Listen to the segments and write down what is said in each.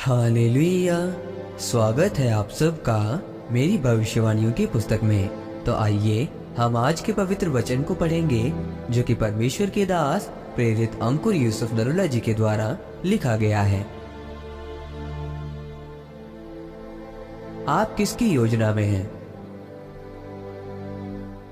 Hallelujah. स्वागत है आप सबका मेरी भविष्यवाणियों की पुस्तक में। तो आइए हम आज के पवित्र वचन को पढ़ेंगे जो कि परमेश्वर के दास प्रेरित अंकुर यूसुफ नरुला जी के द्वारा लिखा गया है। आप किसकी योजना में हैं?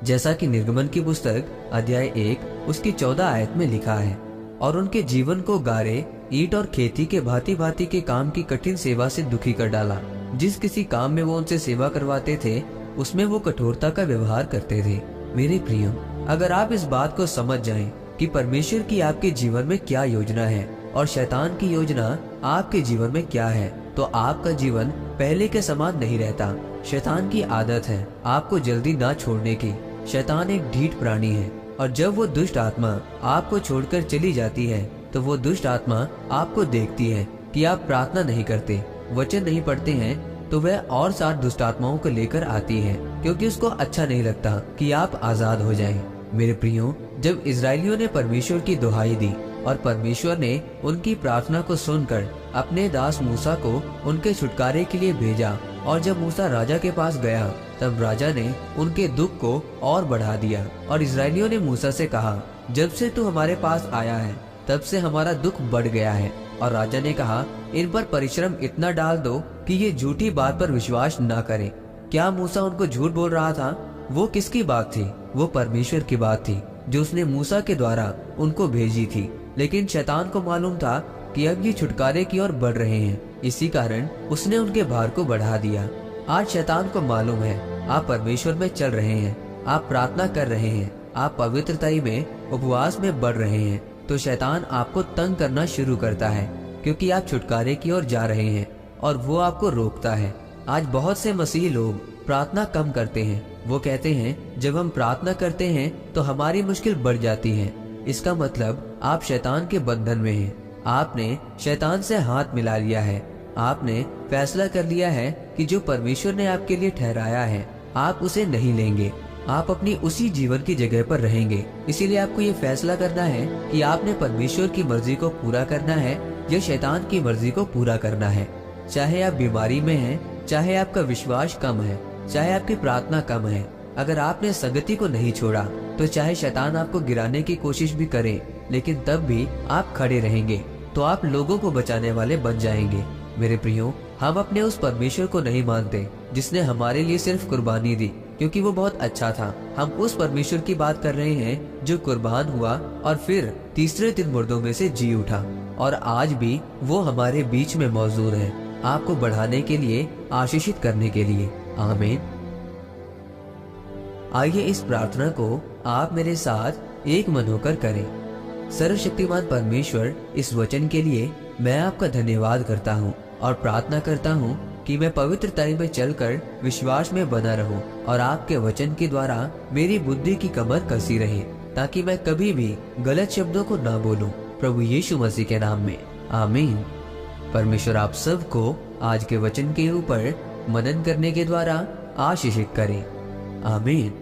जैसा कि निर्गमन की पुस्तक अध्याय 1 उसकी 14 आयत में लिखा है, और उनके जीवन को गारे, ईंट और खेती के भांति भांति के काम की कठिन सेवा से दुखी कर डाला। जिस किसी काम में वो उनसे सेवा करवाते थे उसमें वो कठोरता का व्यवहार करते थे। मेरे प्रियो, अगर आप इस बात को समझ जाएं कि परमेश्वर की आपके जीवन में क्या योजना है और शैतान की योजना आपके जीवन में क्या है, तो आपका जीवन पहले के समान नहीं रहता। शैतान की आदत है आपको जल्दी ना छोड़ने की। शैतान एक ढीठ प्राणी है, और जब वो दुष्ट आत्मा आपको छोड़कर चली जाती है तो वो दुष्ट आत्मा आपको देखती है कि आप प्रार्थना नहीं करते, वचन नहीं पढ़ते हैं, तो वह और 60 दुष्ट आत्माओं को लेकर आती है, क्योंकि उसको अच्छा नहीं लगता कि आप आजाद हो जाएं। मेरे प्रियो, जब इजरायलियों ने परमेश्वर की दुहाई दी और परमेश्वर ने उनकी प्रार्थना को सुनकर अपने दास मूसा को उनके छुटकारे के लिए भेजा, और जब मूसा राजा के पास गया तब राजा ने उनके दुख को और बढ़ा दिया। और इजरायलियों ने मूसा से कहा, जब से तू हमारे पास आया है तब से हमारा दुख बढ़ गया है। और राजा ने कहा, इन पर परिश्रम इतना डाल दो कि ये झूठी बात पर विश्वास न करें। क्या मूसा उनको झूठ बोल रहा था? वो किसकी बात थी? वो परमेश्वर की बात थी जो उसने मूसा के द्वारा उनको भेजी थी। लेकिन शैतान को मालूम था कि अब ये छुटकारे की ओर बढ़ रहे हैं, इसी कारण उसने उनके भार को बढ़ा दिया। आज शैतान को मालूम है आप परमेश्वर में चल रहे हैं, आप प्रार्थना कर रहे हैं, आप पवित्रताई में उपवास में बढ़ रहे हैं, तो शैतान आपको तंग करना शुरू करता है, क्योंकि आप छुटकारे की ओर जा रहे हैं और वो आपको रोकता है। आज बहुत से मसीही लोग प्रार्थना कम करते हैं। वो कहते हैं जब हम प्रार्थना करते हैं तो हमारी मुश्किल बढ़ जाती है। इसका मतलब आप शैतान के बंधन में हैं। आपने शैतान से हाथ मिला लिया है। आपने फैसला कर लिया है कि जो परमेश्वर ने आपके लिए ठहराया है आप उसे नहीं लेंगे। आप अपनी उसी जीवन की जगह पर रहेंगे। इसीलिए आपको ये फैसला करना है कि आपने परमेश्वर की मर्जी को पूरा करना है या शैतान की मर्जी को पूरा करना है। चाहे आप बीमारी में हैं, चाहे आपका विश्वास कम है, चाहे आपकी प्रार्थना कम है, अगर आपने संगति को नहीं छोड़ा तो चाहे शैतान आपको गिराने की कोशिश भी करे, लेकिन तब भी आप खड़े रहेंगे, तो आप लोगों को बचाने वाले बन जाएंगे। मेरे प्रियो, हम अपने उस परमेश्वर को नहीं मानते जिसने हमारे लिए सिर्फ कुर्बानी दी क्योंकि वो बहुत अच्छा था। हम उस परमेश्वर की बात कर रहे हैं जो कुर्बान हुआ और फिर तीसरे दिन मुर्दों में से जी उठा, और आज भी वो हमारे बीच में मौजूद है, आपको बढ़ाने के लिए, आशीषित करने के लिए। आमीन। आइए इस प्रार्थना को आप मेरे साथ एक मन होकर करें। सर्वशक्तिमान परमेश्वर, इस वचन के लिए मैं आपका धन्यवाद करता हूँ और प्रार्थना करता हूँ कि मैं पवित्रताई में चलकर विश्वास में बना रहूं और आपके वचन के द्वारा मेरी बुद्धि की कमर कसी रहे, ताकि मैं कभी भी गलत शब्दों को ना बोलूं। प्रभु यीशु मसीह के नाम में, आमीन। परमेश्वर आप सबको आज के वचन के ऊपर मनन करने के द्वारा आशीषित करे। आमीन।